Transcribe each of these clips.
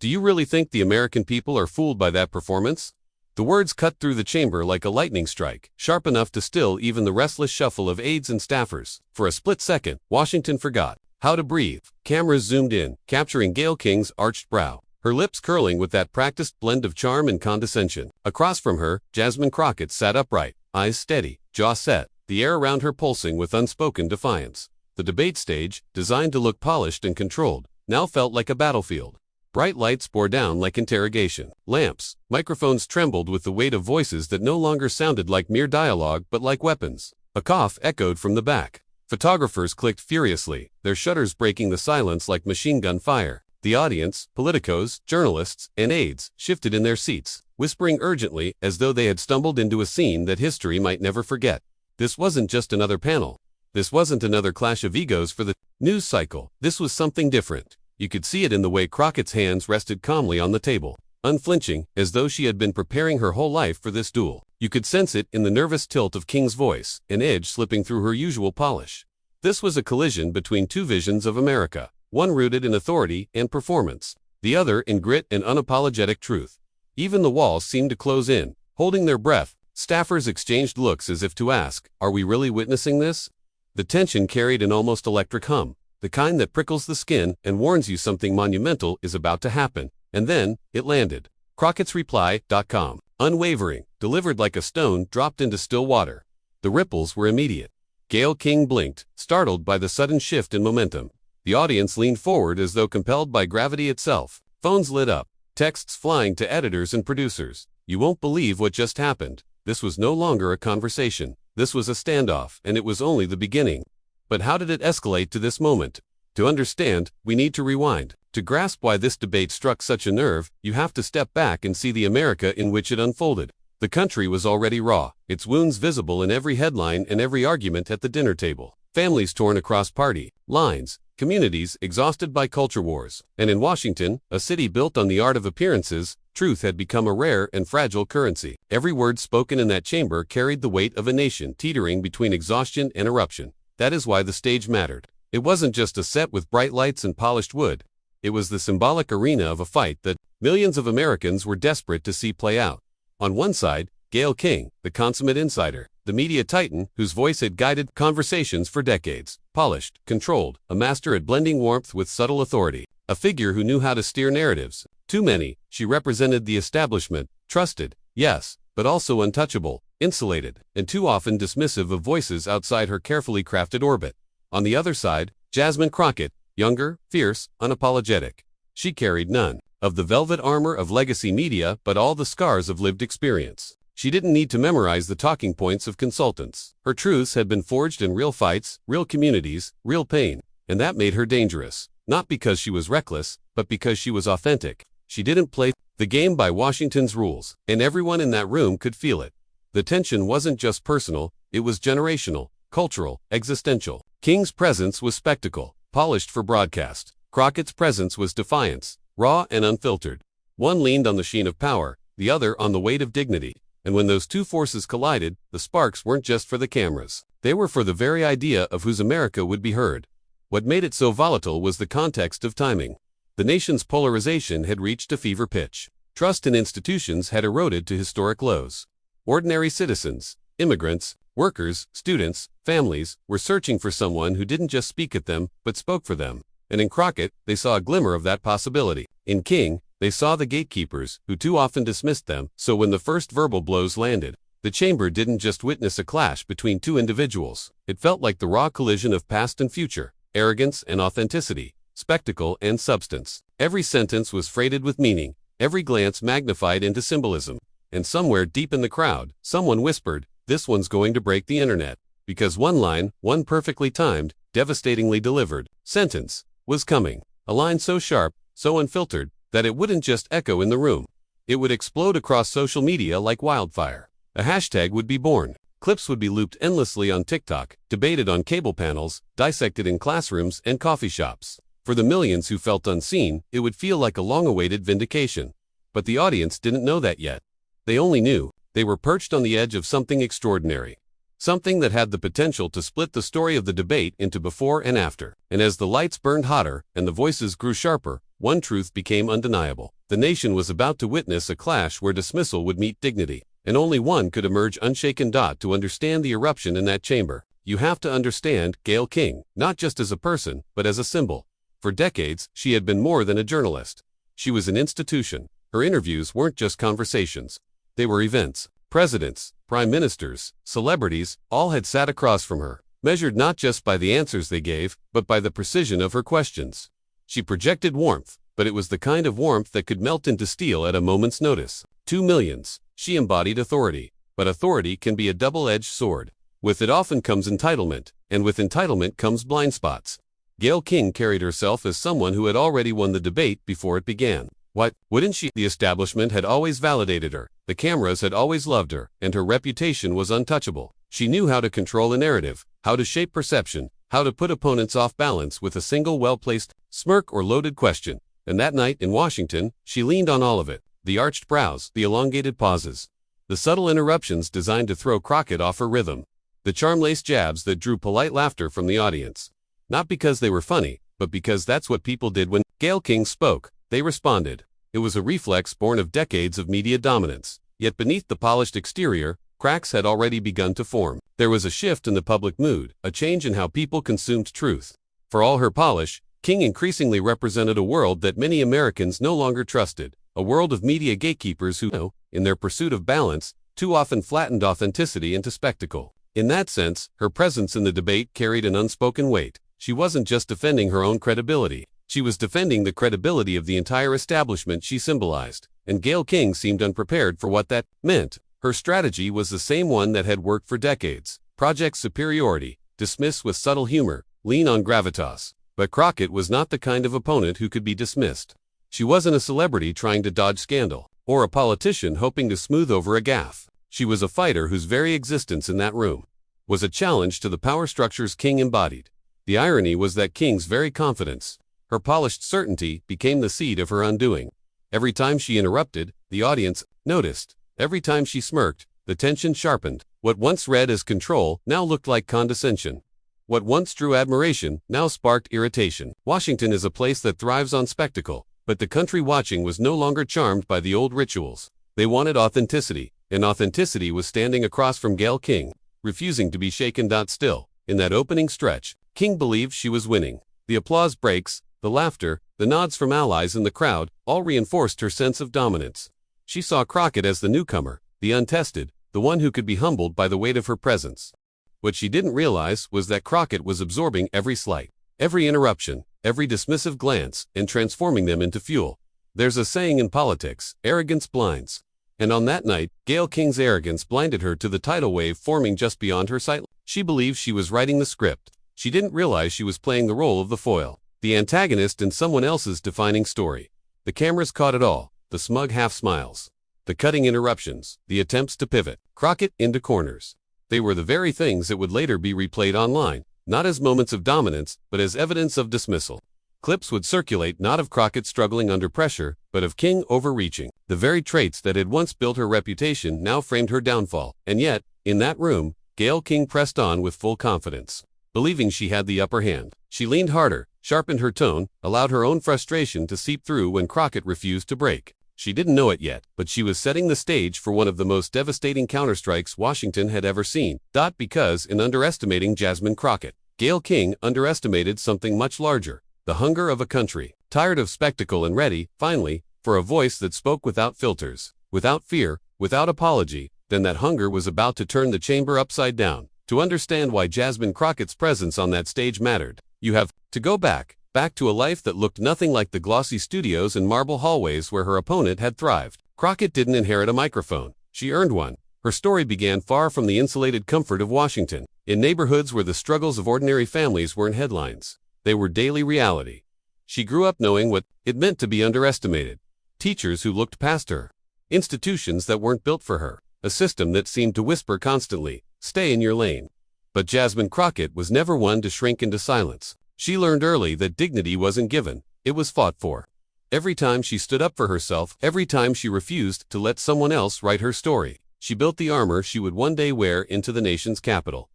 Do you really think the American people are fooled by that performance? The words cut through the chamber like a lightning strike, sharp enough to still even the restless shuffle of aides and staffers. For a split second, Washington forgot how to breathe. Cameras zoomed in, capturing Gayle King's arched brow, her lips curling with that practiced blend of charm and condescension. Across from her, Jasmine Crockett sat upright, eyes steady, jaw set, the air around her pulsing with unspoken defiance. The debate stage, designed to look polished and controlled, now felt like a battlefield. Bright lights bore down like interrogation lamps. Microphones trembled with the weight of voices that no longer sounded like mere dialogue but like weapons. A cough echoed from the back. Photographers clicked furiously, their shutters breaking the silence like machine gun fire. The audience, politicos, journalists, and aides, shifted in their seats, whispering urgently as though they had stumbled into a scene that history might never forget. This wasn't just another panel. This wasn't another clash of egos for the news cycle. This was something different. You could see it in the way Crockett's hands rested calmly on the table, unflinching, as though she had been preparing her whole life for this duel. You could sense it in the nervous tilt of King's voice, an edge slipping through her usual polish. This was a collision between two visions of America, one rooted in authority and performance, the other in grit and unapologetic truth. Even the walls seemed to close in, holding their breath. Staffers exchanged looks as if to ask, "Are we really witnessing this?" The tension carried an almost electric hum, the kind that prickles the skin and warns you something monumental is about to happen. And then, it landed. Crockett's reply.com. Unwavering, delivered like a stone dropped into still water. The ripples were immediate. Gayle King blinked, startled by the sudden shift in momentum. The audience leaned forward as though compelled by gravity itself. Phones lit up, texts flying to editors and producers. "You won't believe what just happened." This was no longer a conversation. This was a standoff, and it was only the beginning. But how did it escalate to this moment? To understand, we need to rewind. To grasp why this debate struck such a nerve, you have to step back and see the America in which it unfolded. The country was already raw, its wounds visible in every headline and every argument at the dinner table. Families torn across party lines, communities exhausted by culture wars. And in Washington, a city built on the art of appearances, truth had become a rare and fragile currency. Every word spoken in that chamber carried the weight of a nation teetering between exhaustion and eruption. That is why the stage mattered. It wasn't just a set with bright lights and polished wood. It was the symbolic arena of a fight that millions of Americans were desperate to see play out. On one side, Gayle King, the consummate insider, the media titan whose voice had guided conversations for decades, polished, controlled, a master at blending warmth with subtle authority, a figure who knew how to steer narratives. Too many, she represented the establishment, trusted, yes, but also untouchable, insulated, and too often dismissive of voices outside her carefully crafted orbit. On the other side, Jasmine Crockett, younger, fierce, unapologetic. She carried none of the velvet armor of legacy media but all the scars of lived experience. She didn't need to memorize the talking points of consultants. Her truths had been forged in real fights, real communities, real pain, and that made her dangerous. Not because she was reckless, but because she was authentic. She didn't play the game by Washington's rules, and everyone in that room could feel it. The tension wasn't just personal, it was generational, cultural, existential. King's presence was spectacle, polished for broadcast. Crockett's presence was defiance, raw and unfiltered. One leaned on the sheen of power, the other on the weight of dignity. And when those two forces collided, the sparks weren't just for the cameras. They were for the very idea of whose America would be heard. What made it so volatile was the context of timing. The nation's polarization had reached a fever pitch. Trust in institutions had eroded to historic lows. Ordinary citizens, immigrants, workers, students, families, were searching for someone who didn't just speak at them, but spoke for them. And in Crockett, they saw a glimmer of that possibility. In King, they saw the gatekeepers, who too often dismissed them. So when the first verbal blows landed, the chamber didn't just witness a clash between two individuals. It felt like the raw collision of past and future, arrogance and authenticity, spectacle and substance. Every sentence was freighted with meaning, every glance magnified into symbolism. And somewhere deep in the crowd, someone whispered, "This one's going to break the internet." Because one line, one perfectly timed, devastatingly delivered sentence, was coming. A line so sharp, so unfiltered, that it wouldn't just echo in the room. It would explode across social media like wildfire. A hashtag would be born. Clips would be looped endlessly on TikTok, debated on cable panels, dissected in classrooms and coffee shops. For the millions who felt unseen, it would feel like a long-awaited vindication. But the audience didn't know that yet. They only knew they were perched on the edge of something extraordinary. Something that had the potential to split the story of the debate into before and after. And as the lights burned hotter and the voices grew sharper, one truth became undeniable. The nation was about to witness a clash where dismissal would meet dignity, and only one could emerge unshaken. To understand the eruption in that chamber, you have to understand Gayle King, not just as a person, but as a symbol. For decades, she had been more than a journalist. She was an institution. Her interviews weren't just conversations. They were events. Presidents, prime ministers, celebrities, all had sat across from her, measured not just by the answers they gave, but by the precision of her questions. She projected warmth, but it was the kind of warmth that could melt into steel at a moment's notice. 2 millions. She embodied authority. But authority can be a double-edged sword. With it often comes entitlement, and with entitlement comes blind spots. Gayle King carried herself as someone who had already won the debate before it began. What, wouldn't she? The establishment had always validated her, the cameras had always loved her, and her reputation was untouchable. She knew how to control a narrative, how to shape perception, how to put opponents off balance with a single well-placed smirk or loaded question. And that night in Washington, she leaned on all of it. The arched brows, the elongated pauses, the subtle interruptions designed to throw Crockett off her rhythm, the charm-laced jabs that drew polite laughter from the audience. Not because they were funny, but because that's what people did when Gayle King spoke. They responded. It was a reflex born of decades of media dominance. Yet beneath the polished exterior, cracks had already begun to form. There was a shift in the public mood, a change in how people consumed truth. For all her polish, King increasingly represented a world that many Americans no longer trusted, a world of media gatekeepers who, in their pursuit of balance, too often flattened authenticity into spectacle. In that sense, her presence in the debate carried an unspoken weight. She wasn't just defending her own credibility. She was defending the credibility of the entire establishment she symbolized, and Gayle King seemed unprepared for what that meant. Her strategy was the same one that had worked for decades. Project superiority, dismiss with subtle humor, lean on gravitas. But Crockett was not the kind of opponent who could be dismissed. She wasn't a celebrity trying to dodge scandal, or a politician hoping to smooth over a gaffe. She was a fighter whose very existence in that room was a challenge to the power structures King embodied. The irony was that King's very confidence, her polished certainty, became the seed of her undoing. Every time she interrupted, the audience noticed. Every time she smirked, the tension sharpened. What once read as control now looked like condescension. What once drew admiration now sparked irritation. Washington is a place that thrives on spectacle, but the country watching was no longer charmed by the old rituals. They wanted authenticity, and authenticity was standing across from Gayle King, refusing to be shaken. Still, in that opening stretch, King believed she was winning. The applause breaks, the laughter, the nods from allies in the crowd, all reinforced her sense of dominance. She saw Crockett as the newcomer, the untested, the one who could be humbled by the weight of her presence. What she didn't realize was that Crockett was absorbing every slight, every interruption, every dismissive glance, and transforming them into fuel. There's a saying in politics, arrogance blinds. And on that night, Gayle King's arrogance blinded her to the tidal wave forming just beyond her sight. She believed she was writing the script. She didn't realize she was playing the role of the foil, the antagonist in someone else's defining story. The cameras caught it all, the smug half-smiles, the cutting interruptions, the attempts to pivot Crockett into corners. They were the very things that would later be replayed online, not as moments of dominance, but as evidence of dismissal. Clips would circulate not of Crockett struggling under pressure, but of King overreaching. The very traits that had once built her reputation now framed her downfall. And yet, in that room, Gayle King pressed on with full confidence. Believing she had the upper hand, she leaned harder, sharpened her tone, allowed her own frustration to seep through when Crockett refused to break. She didn't know it yet, but she was setting the stage for one of the most devastating counterstrikes Washington had ever seen. Because in underestimating Jasmine Crockett, Gayle King underestimated something much larger, the hunger of a country, tired of spectacle and ready, finally, for a voice that spoke without filters, without fear, without apology. Then that hunger was about to turn the chamber upside down. To understand why Jasmine Crockett's presence on that stage mattered, you have to go back to a life that looked nothing like the glossy studios and marble hallways where her opponent had thrived. Crockett didn't inherit a microphone. She earned one. Her story began far from the insulated comfort of Washington, in neighborhoods where the struggles of ordinary families weren't headlines. They were daily reality. She grew up knowing what it meant to be underestimated. Teachers who looked past her. Institutions that weren't built for her. A system that seemed to whisper constantly, "Stay in your lane." But Jasmine Crockett was never one to shrink into silence. She learned early that dignity wasn't given, it was fought for. Every time she stood up for herself, every time she refused to let someone else write her story, she built the armor she would one day wear into the nation's capital.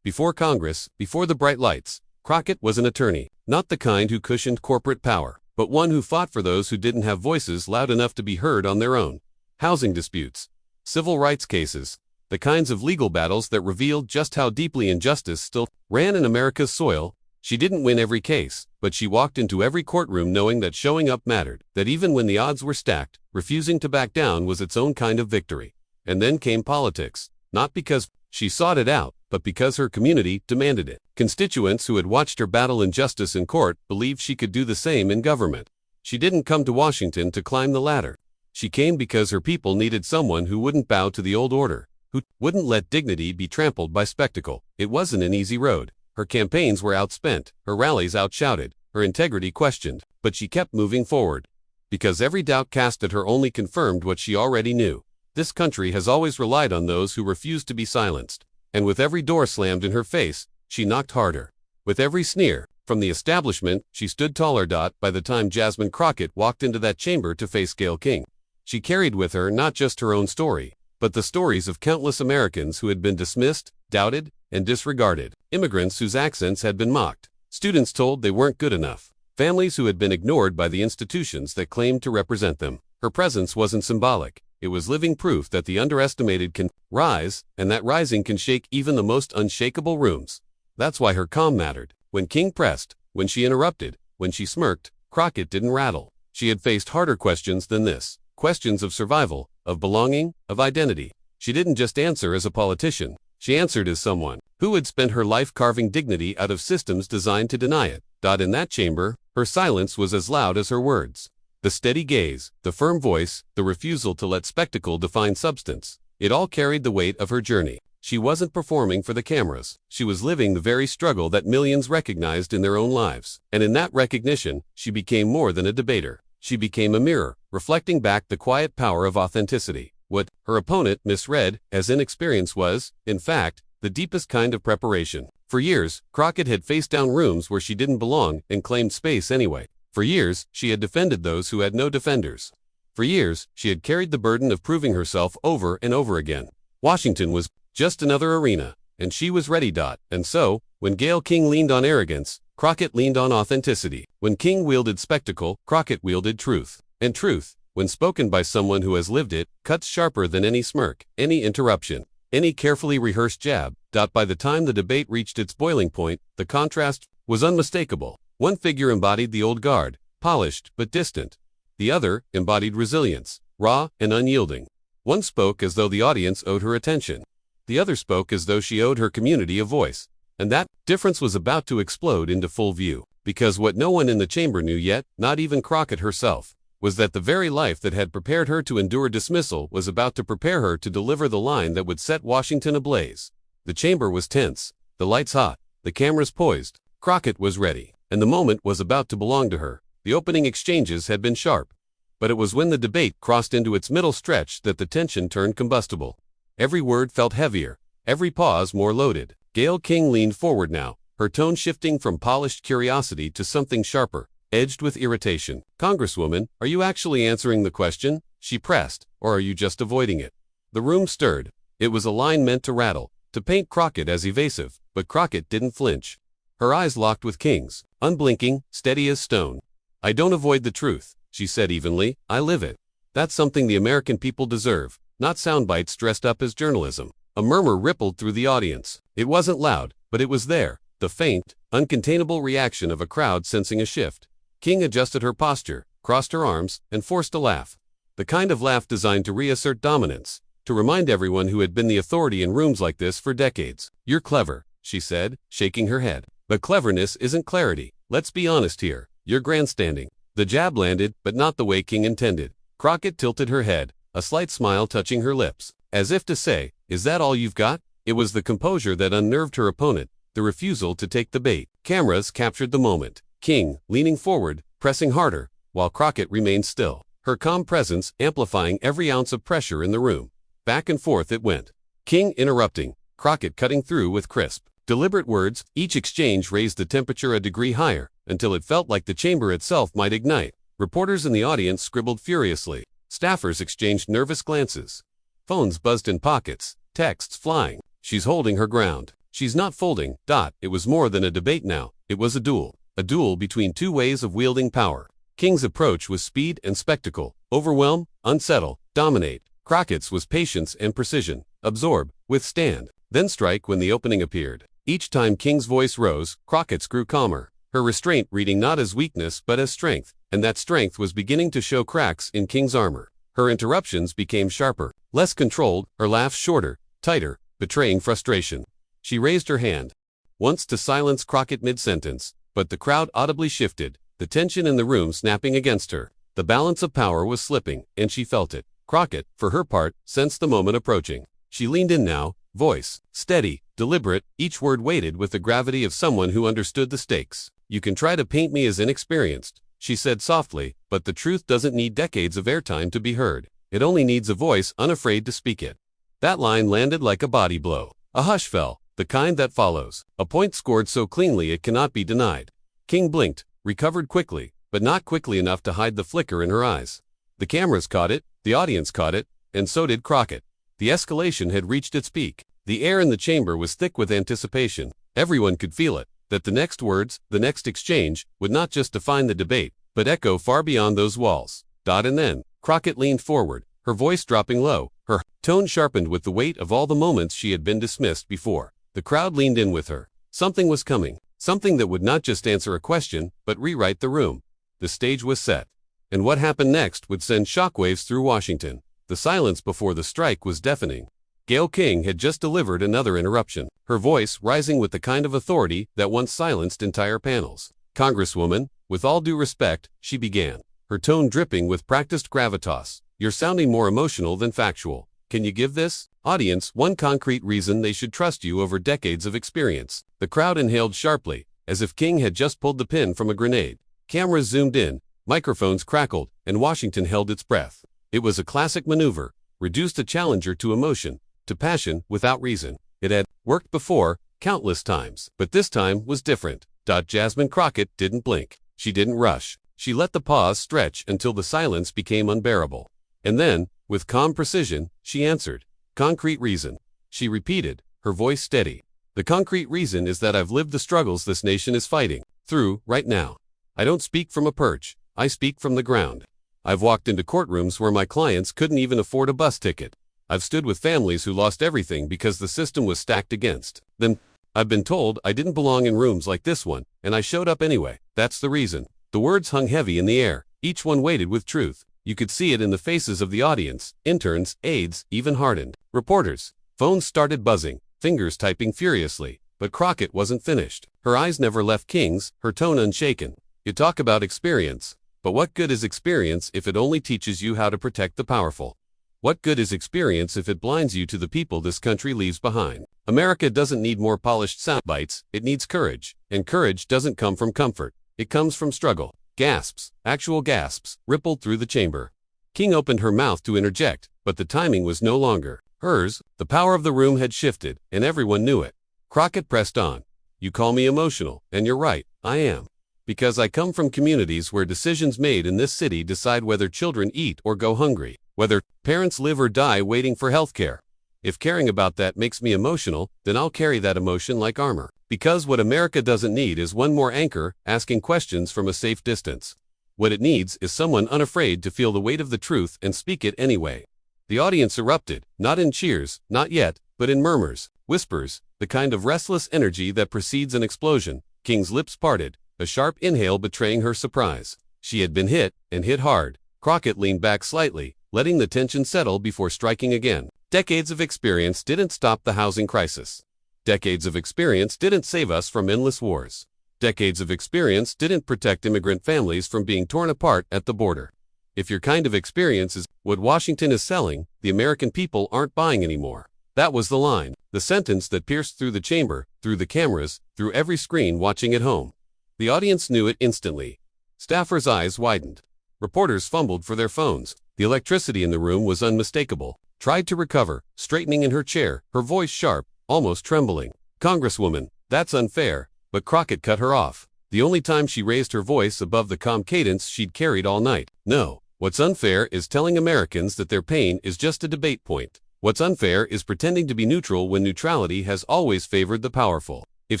Before Congress, before the bright lights, Crockett was an attorney, not the kind who cushioned corporate power, but one who fought for those who didn't have voices loud enough to be heard on their own. Housing disputes, civil rights cases, the kinds of legal battles that revealed just how deeply injustice still ran in America's soil. She didn't win every case, but she walked into every courtroom knowing that showing up mattered, that even when the odds were stacked, refusing to back down was its own kind of victory. And then came politics, not because she sought it out, but because her community demanded it. Constituents who had watched her battle injustice in court believed she could do the same in government. She didn't come to Washington to climb the ladder. She came because her people needed someone who wouldn't bow to the old order, who wouldn't let dignity be trampled by spectacle. It wasn't an easy road. Her campaigns were outspent, her rallies outshouted, her integrity questioned, but she kept moving forward. Because every doubt cast at her only confirmed what she already knew. This country has always relied on those who refuse to be silenced. And with every door slammed in her face, she knocked harder. With every sneer from the establishment, she stood taller. By the time Jasmine Crockett walked into that chamber to face Gayle King, she carried with her not just her own story, but the stories of countless Americans who had been dismissed, doubted, and disregarded. Immigrants whose accents had been mocked. Students told they weren't good enough. Families who had been ignored by the institutions that claimed to represent them. Her presence wasn't symbolic. It was living proof that the underestimated can rise, and that rising can shake even the most unshakable rooms. That's why her calm mattered. When King pressed, when she interrupted, when she smirked, Crockett didn't rattle. She had faced harder questions than this. Questions of survival, of belonging, of identity. She didn't just answer as a politician. She answered as someone who had spent her life carving dignity out of systems designed to deny it. In that chamber, her silence was as loud as her words. The steady gaze, the firm voice, the refusal to let spectacle define substance. It all carried the weight of her journey. She wasn't performing for the cameras. She was living the very struggle that millions recognized in their own lives. And in that recognition, she became more than a debater. She became a mirror, reflecting back the quiet power of authenticity. What her opponent misread as inexperience was, in fact, the deepest kind of preparation. For years, Crockett had faced down rooms where she didn't belong and claimed space anyway. For years, she had defended those who had no defenders. For years, she had carried the burden of proving herself over and over again. Washington was just another arena, and she was ready. And so, when Gayle King leaned on arrogance, Crockett leaned on authenticity. When King wielded spectacle, Crockett wielded truth. And truth, when spoken by someone who has lived it, cuts sharper than any smirk, any interruption, any carefully rehearsed jab. By the time the debate reached its boiling point, the contrast was unmistakable. One figure embodied the old guard, polished but distant. The other embodied resilience, raw and unyielding. One spoke as though the audience owed her attention. The other spoke as though she owed her community a voice. And that difference was about to explode into full view. Because what no one in the chamber knew yet, not even Crockett herself, was that the very life that had prepared her to endure dismissal was about to prepare her to deliver the line that would set Washington ablaze. The chamber was tense, the lights hot, the cameras poised. Crockett was ready, and the moment was about to belong to her. The opening exchanges had been sharp, but it was when the debate crossed into its middle stretch that the tension turned combustible. Every word felt heavier, every pause more loaded. Gayle King leaned forward now, her tone shifting from polished curiosity to something sharper, edged with irritation. "Congresswoman, are you actually answering the question?" she pressed, "or are you just avoiding it?" The room stirred. It was a line meant to rattle, to paint Crockett as evasive, but Crockett didn't flinch. Her eyes locked with King's, unblinking, steady as stone. "I don't avoid the truth," she said evenly, "I live it. That's something the American people deserve, not sound bites dressed up as journalism." A murmur rippled through the audience. It wasn't loud, but it was there, the faint, uncontainable reaction of a crowd sensing a shift. King adjusted her posture, crossed her arms, and forced a laugh. The kind of laugh designed to reassert dominance, to remind everyone who had been the authority in rooms like this for decades. "You're clever," she said, shaking her head. "But cleverness isn't clarity. Let's be honest here. You're grandstanding." The jab landed, but not the way King intended. Crockett tilted her head, a slight smile touching her lips, as if to say, "Is that all you've got?" It was the composure that unnerved her opponent, the refusal to take the bait. Cameras captured the moment. King, leaning forward, pressing harder, while Crockett remained still, her calm presence amplifying every ounce of pressure in the room. Back and forth it went. King interrupting, Crockett cutting through with crisp, deliberate words. Each exchange raised the temperature a degree higher, until it felt like the chamber itself might ignite. Reporters in the audience scribbled furiously. Staffers exchanged nervous glances. Phones buzzed in pockets, texts flying. She's holding her ground. She's not folding. It was more than a debate now. It was a duel. A duel between two ways of wielding power. King's approach was speed and spectacle, overwhelm, unsettle, dominate. Crockett's was patience and precision, absorb, withstand, then strike when the opening appeared. Each time King's voice rose, Crockett's grew calmer, her restraint reading not as weakness but as strength, and that strength was beginning to show cracks in King's armor. Her interruptions became sharper, less controlled, her laughs shorter, tighter, betraying frustration. She raised her hand once to silence Crockett mid-sentence, but the crowd audibly shifted, the tension in the room snapping against her. The balance of power was slipping, and she felt it. Crockett, for her part, sensed the moment approaching. She leaned in now, voice steady, deliberate, each word weighted with the gravity of someone who understood the stakes. "You can try to paint me as inexperienced," she said softly, "but the truth doesn't need decades of airtime to be heard. It only needs a voice unafraid to speak it." That line landed like a body blow. A hush fell, the kind that follows. A point scored so cleanly it cannot be denied. King blinked, recovered quickly, but not quickly enough to hide the flicker in her eyes. The cameras caught it, the audience caught it, and so did Crockett. The escalation had reached its peak. The air in the chamber was thick with anticipation. Everyone could feel it, that the next words, the next exchange, would not just define the debate, but echo far beyond those walls. And then, Crockett leaned forward, her voice dropping low, her tone sharpened with the weight of all the moments she had been dismissed before. The crowd leaned in with her. Something was coming, something that would not just answer a question, but rewrite the room. The stage was set. And what happened next would send shockwaves through Washington. The silence before the strike was deafening. Gayle King had just delivered another interruption, her voice rising with the kind of authority that once silenced entire panels. "Congresswoman, with all due respect," she began, her tone dripping with practiced gravitas, "you're sounding more emotional than factual. Can you give this audience one concrete reason they should trust you over decades of experience?" The crowd inhaled sharply, as if King had just pulled the pin from a grenade. Cameras zoomed in, microphones crackled, and Washington held its breath. It was a classic maneuver, reduced a challenger to emotion, to passion without reason. It had worked before, countless times, but this time was different. Jasmine Crockett didn't blink. She didn't rush. She let the pause stretch until the silence became unbearable. And then, with calm precision, she answered. "Concrete reason," she repeated, her voice steady. "The concrete reason is that I've lived the struggles this nation is fighting through right now. I don't speak from a perch, I speak from the ground. I've walked into courtrooms where my clients couldn't even afford a bus ticket. I've stood with families who lost everything because the system was stacked against them. I've been told I didn't belong in rooms like this one, and I showed up anyway. That's the reason." The words hung heavy in the air, each one weighted with truth. You could see it in the faces of the audience, interns, aides, even hardened reporters. Phones started buzzing, fingers typing furiously, but Crockett wasn't finished. Her eyes never left King's, her tone unshaken. "You talk about experience, but what good is experience if it only teaches you how to protect the powerful? What good is experience if it blinds you to the people this country leaves behind? America doesn't need more polished sound bites, it needs courage. And courage doesn't come from comfort, it comes from struggle." Gasps, actual gasps, rippled through the chamber. King opened her mouth to interject, but the timing was no longer hers. The power of the room had shifted, and everyone knew it. Crockett pressed on. "You call me emotional, and you're right, I am. Because I come from communities where decisions made in this city decide whether children eat or go hungry, whether parents live or die waiting for health care. If caring about that makes me emotional, then I'll carry that emotion like armor. Because what America doesn't need is one more anchor asking questions from a safe distance. What it needs is someone unafraid to feel the weight of the truth and speak it anyway." The audience erupted, not in cheers, not yet, but in murmurs, whispers, the kind of restless energy that precedes an explosion. King's lips parted, a sharp inhale betraying her surprise. She had been hit, and hit hard. Crockett leaned back slightly, letting the tension settle before striking again. Decades of experience didn't stop the housing crisis. Decades of experience didn't save us from endless wars. Decades of experience didn't protect immigrant families from being torn apart at the border. If your kind of experience is what Washington is selling, the American people aren't buying anymore. That was the line, the sentence that pierced through the chamber, through the cameras, through every screen watching at home. The audience knew it instantly. Staffers' eyes widened. Reporters fumbled for their phones. The electricity in the room was unmistakable. Tried to recover, straightening in her chair, her voice sharp, almost trembling. "Congresswoman, that's unfair," but Crockett cut her off. The only time she raised her voice above the calm cadence she'd carried all night. "No, what's unfair is telling Americans that their pain is just a debate point. What's unfair is pretending to be neutral when neutrality has always favored the powerful. If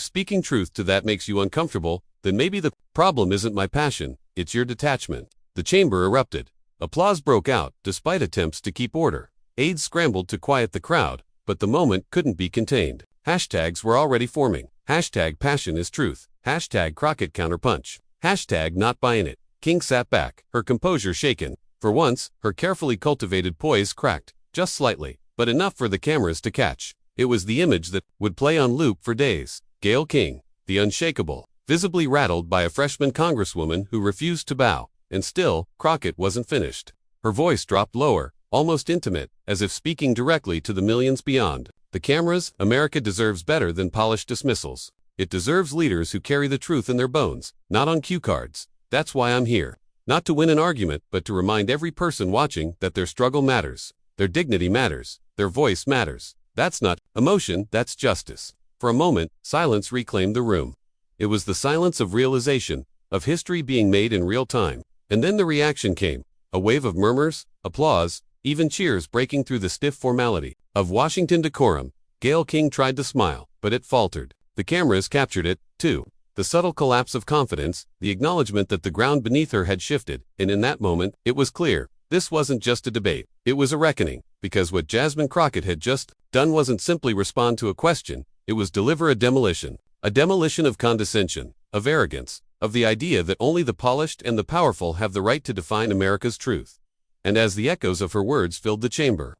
speaking truth to that makes you uncomfortable, then maybe the problem isn't my passion, it's your detachment. The chamber erupted. Applause broke out, despite attempts to keep order. Aides scrambled to quiet the crowd, but the moment couldn't be contained. Hashtags were already forming. Hashtag passion is truth. Hashtag Crockett counterpunch. Hashtag not buying it. King sat back, her composure shaken. For once, her carefully cultivated poise cracked, just slightly, but enough for the cameras to catch. It was the image that would play on loop for days. Gayle King, the unshakable, visibly rattled by a freshman congresswoman who refused to bow. And still, Crockett wasn't finished. Her voice dropped lower, almost intimate, as if speaking directly to the millions beyond. The cameras, America deserves better than polished dismissals. It deserves leaders who carry the truth in their bones, not on cue cards. That's why I'm here. Not to win an argument, but to remind every person watching that their struggle matters. Their dignity matters. Their voice matters. That's not emotion, that's justice. For a moment, silence reclaimed the room. It was the silence of realization, of history being made in real time. And then the reaction came. A wave of murmurs, applause, even cheers breaking through the stiff formality of Washington decorum. Gayle King tried to smile, but it faltered. The cameras captured it, too. The subtle collapse of confidence, the acknowledgement that the ground beneath her had shifted, and in that moment, it was clear. This wasn't just a debate. It was a reckoning, because what Jasmine Crockett had just done wasn't simply respond to a question, it was deliver a demolition. A demolition of condescension, of arrogance, of the idea that only the polished and the powerful have the right to define America's truth. And as the echoes of her words filled the chamber,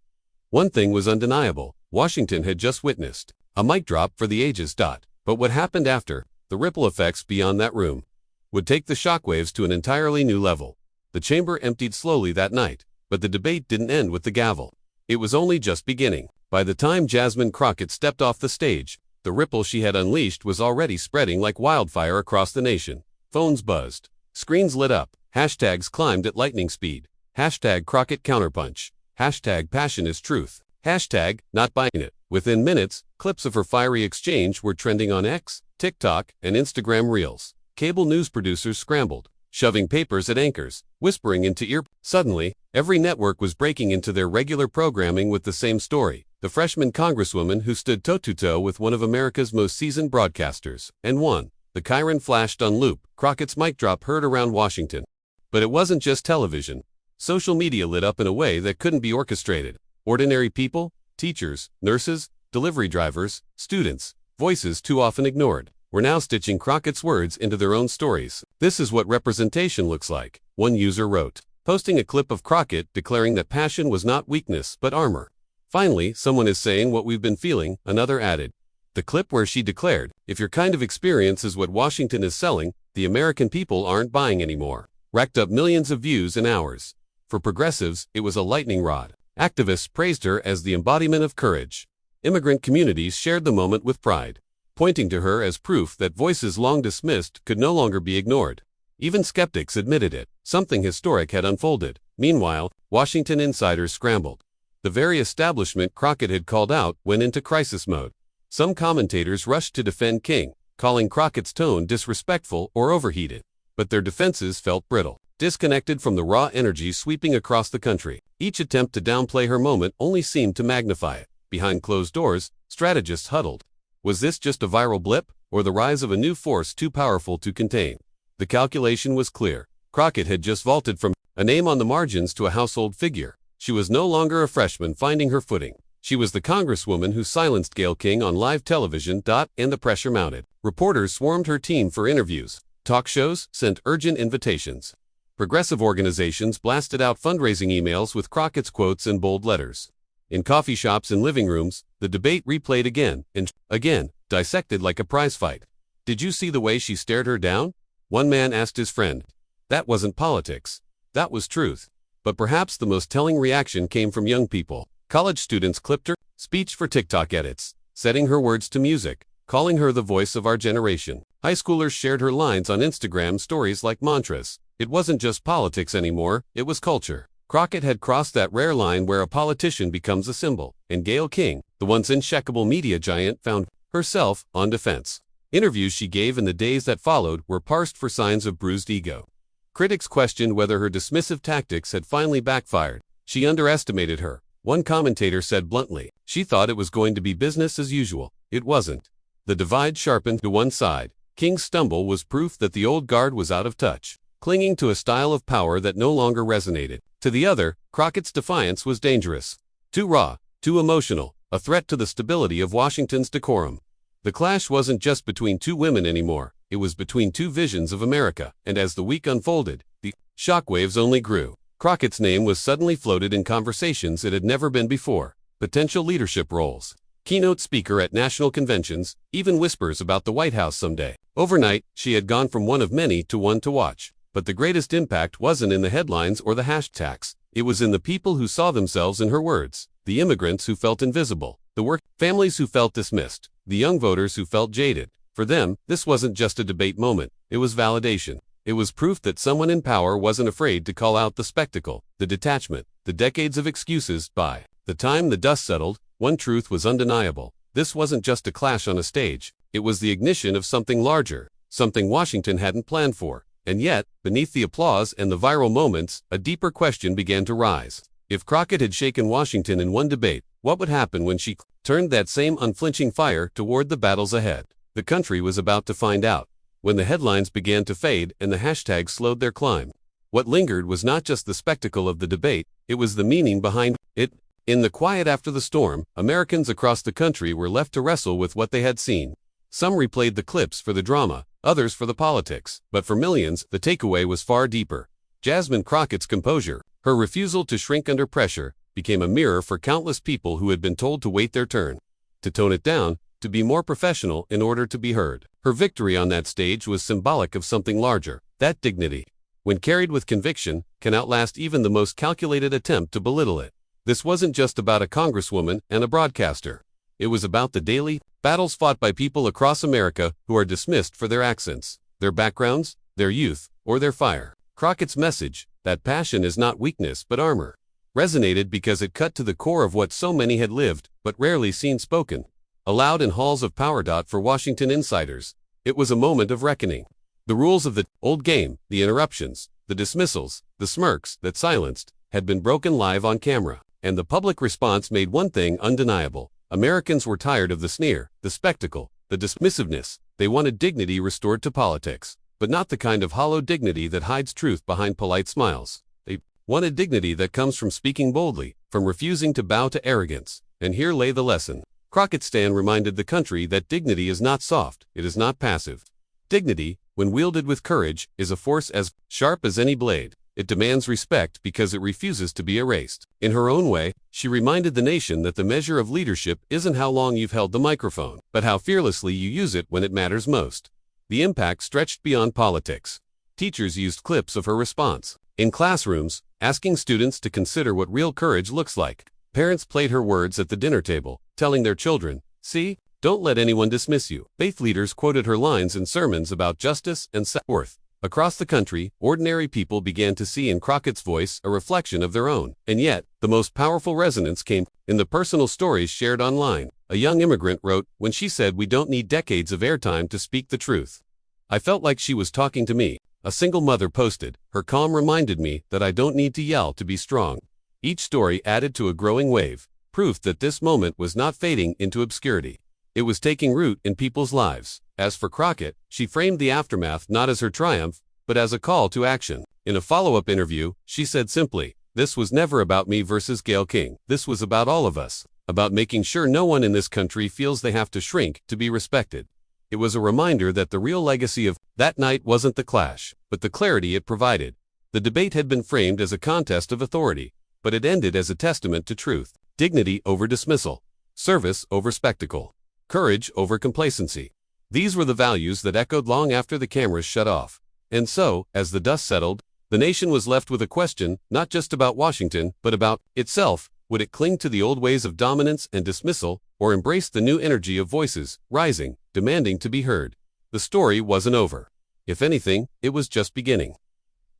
one thing was undeniable. Washington had just witnessed a mic drop for the ages. But what happened after, the ripple effects beyond that room, would take the shockwaves to an entirely new level. The chamber emptied slowly that night, but the debate didn't end with the gavel. It was only just beginning. By the time Jasmine Crockett stepped off the stage, the ripple she had unleashed was already spreading like wildfire across the nation. Phones buzzed. Screens lit up. Hashtags climbed at lightning speed. Hashtag Crockett counterpunch. Hashtag passion is truth. Hashtag not buying it. Within minutes, clips of her fiery exchange were trending on X, TikTok, and Instagram Reels. Cable news producers scrambled, shoving papers at anchors, whispering into ear. Suddenly, every network was breaking into their regular programming with the same story. The freshman congresswoman who stood toe-to-toe with one of America's most seasoned broadcasters, and won. The Chiron flashed on loop. Crockett's mic drop heard around Washington. But it wasn't just television. Social media lit up in a way that couldn't be orchestrated. Ordinary people, teachers, nurses, delivery drivers, students, voices too often ignored, were now stitching Crockett's words into their own stories. This is what representation looks like, one user wrote, posting a clip of Crockett declaring that passion was not weakness but armor. Finally, someone is saying what we've been feeling, another added. The clip where she declared, if your kind of experience is what Washington is selling, the American people aren't buying anymore, racked up millions of views in hours. For progressives, it was a lightning rod. Activists praised her as the embodiment of courage. Immigrant communities shared the moment with pride, pointing to her as proof that voices long dismissed could no longer be ignored. Even skeptics admitted it. Something historic had unfolded. Meanwhile, Washington insiders scrambled. The very establishment Crockett had called out went into crisis mode. Some commentators rushed to defend King, calling Crockett's tone disrespectful or overheated. But their defenses felt brittle, disconnected from the raw energy sweeping across the country. Each attempt to downplay her moment only seemed to magnify it. Behind closed doors, strategists huddled. Was this just a viral blip, or the rise of a new force too powerful to contain? The calculation was clear. Crockett had just vaulted from a name on the margins to a household figure. She was no longer a freshman finding her footing. She was the congresswoman who silenced Gayle King on live television. And the pressure mounted. Reporters swarmed her team for interviews. Talk shows sent urgent invitations. Progressive organizations blasted out fundraising emails with Crockett's quotes in bold letters. In coffee shops and living rooms, the debate replayed again and again, dissected like a prize fight. Did you see the way she stared her down? One man asked his friend. That wasn't politics. That was truth. But perhaps the most telling reaction came from young people. College students clipped her speech for TikTok edits, setting her words to music, calling her the voice of our generation. High schoolers shared her lines on Instagram stories like mantras. It wasn't just politics anymore, it was culture. Crockett had crossed that rare line where a politician becomes a symbol, and Gayle King, the once unshakable media giant, found herself on defense. Interviews she gave in the days that followed were parsed for signs of bruised ego. Critics questioned whether her dismissive tactics had finally backfired. She underestimated her. One commentator said bluntly, she thought it was going to be business as usual. It wasn't. The divide sharpened to one side. King's stumble was proof that the old guard was out of touch. clinging to a style of power that no longer resonated. To the other, Crockett's defiance was dangerous. Too raw, too emotional, a threat to the stability of Washington's decorum. The clash wasn't just between two women anymore, it was between two visions of America, and as the week unfolded, the shockwaves only grew. Crockett's name was suddenly floated in conversations it had never been before. Potential leadership roles. Keynote speaker at national conventions, even whispers about the White House someday. Overnight, she had gone from one of many to one to watch. But the greatest impact wasn't in the headlines or the hashtags. It was in the people who saw themselves in her words. The immigrants who felt invisible. The work families who felt dismissed. The young voters who felt jaded. For them, this wasn't just a debate moment. It was validation. It was proof that someone in power wasn't afraid to call out the spectacle, the detachment, the decades of excuses. By the time the dust settled, one truth was undeniable. This wasn't just a clash on a stage. It was the ignition of something larger, something Washington hadn't planned for. And yet, beneath the applause and the viral moments, a deeper question began to rise. If Crockett had shaken Washington in one debate, what would happen when she turned that same unflinching fire toward the battles ahead? The country was about to find out. When the headlines began to fade and the hashtags slowed their climb, what lingered was not just the spectacle of the debate, it was the meaning behind it. In the quiet after the storm, Americans across the country were left to wrestle with what they had seen. Some replayed the clips for the drama, others for the politics, but for millions, the takeaway was far deeper. Jasmine Crockett's composure, her refusal to shrink under pressure, became a mirror for countless people who had been told to wait their turn, to tone it down, to be more professional in order to be heard. Her victory on that stage was symbolic of something larger, that dignity, when carried with conviction, can outlast even the most calculated attempt to belittle it. This wasn't just about a congresswoman and a broadcaster. It was about the daily battles fought by people across America who are dismissed for their accents, their backgrounds, their youth, or their fire. Crockett's message, that passion is not weakness but armor, resonated because it cut to the core of what so many had lived but rarely seen spoken. Aloud in halls of power. For Washington insiders, it was a moment of reckoning. The rules of the old game, the interruptions, the dismissals, the smirks that silenced, had been broken live on camera. And the public response made one thing undeniable. Americans were tired of the sneer, the spectacle, the dismissiveness. They wanted dignity restored to politics, but not the kind of hollow dignity that hides truth behind polite smiles. They wanted dignity that comes from speaking boldly, from refusing to bow to arrogance. And here lay the lesson. Crockett Stan reminded the country that dignity is not soft, it is not passive. Dignity, when wielded with courage, is a force as sharp as any blade. It demands respect because it refuses to be erased. In her own way, she reminded the nation that the measure of leadership isn't how long you've held the microphone, but how fearlessly you use it when it matters most. The impact stretched beyond politics. Teachers used clips of her response. In classrooms, asking students to consider what real courage looks like. Parents played her words at the dinner table, telling their children, "See, don't let anyone dismiss you." Faith leaders quoted her lines in sermons about justice and self-worth. Across the country, ordinary people began to see in Crockett's voice a reflection of their own. And yet, the most powerful resonance came in the personal stories shared online. A young immigrant wrote, "When she said we don't need decades of airtime to speak the truth, I felt like she was talking to me." A single mother posted, "Her calm reminded me that I don't need to yell to be strong." Each story added to a growing wave, proof that this moment was not fading into obscurity. It was taking root in people's lives. As for Crockett, she framed the aftermath not as her triumph, but as a call to action. In a follow-up interview, she said simply, "This was never about me versus Gayle King. This was about all of us, about making sure no one in this country feels they have to shrink to be respected." It was a reminder that the real legacy of that night wasn't the clash, but the clarity it provided. The debate had been framed as a contest of authority, but it ended as a testament to truth. Dignity over dismissal, service over spectacle, courage over complacency. These were the values that echoed long after the cameras shut off. And so, as the dust settled, the nation was left with a question, not just about Washington, but about itself. Would it cling to the old ways of dominance and dismissal, or embrace the new energy of voices, rising, demanding to be heard? The story wasn't over. If anything, it was just beginning.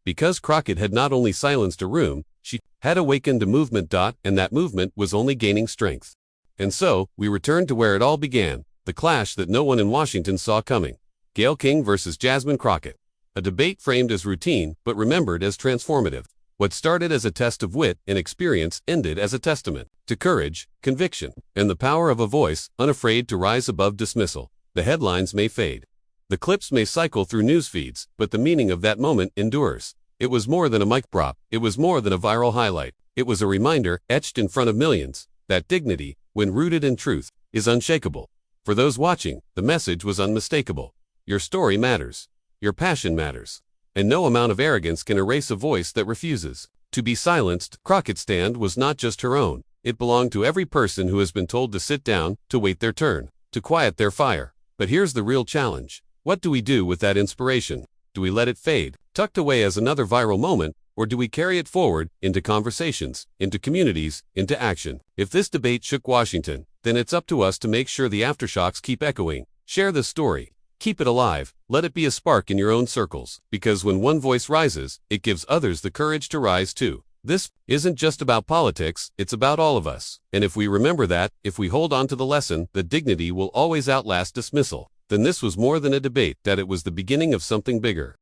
Because Crockett had not only silenced a room, she had awakened a movement. And that movement was only gaining strength. And so, we return to where it all began. The clash that no one in Washington saw coming. Gayle King versus Jasmine Crockett. A debate framed as routine, but remembered as transformative. What started as a test of wit and experience ended as a testament to courage, conviction, and the power of a voice unafraid to rise above dismissal. The headlines may fade, The clips may cycle through news feeds, but the meaning of that moment endures. It was more than a mic prop. It was more than a viral highlight. It was a reminder, etched in front of millions, that dignity, when rooted in truth, is unshakable. For those watching, the message was unmistakable. Your story matters. Your passion matters. And no amount of arrogance can erase a voice that refuses to be silenced. Crockett's stand was not just her own. It belonged to every person who has been told to sit down, to wait their turn, to quiet their fire. But here's the real challenge. What do we do with that inspiration? Do we let it fade, tucked away as another viral moment, or do we carry it forward into conversations, into communities, into action? If this debate shook Washington, then it's up to us to make sure the aftershocks keep echoing. Share the story. Keep it alive. Let it be a spark in your own circles. Because when one voice rises, it gives others the courage to rise too. This isn't just about politics, it's about all of us. And if we remember that, if we hold on to the lesson that dignity will always outlast dismissal, then this was more than a debate, that it was the beginning of something bigger.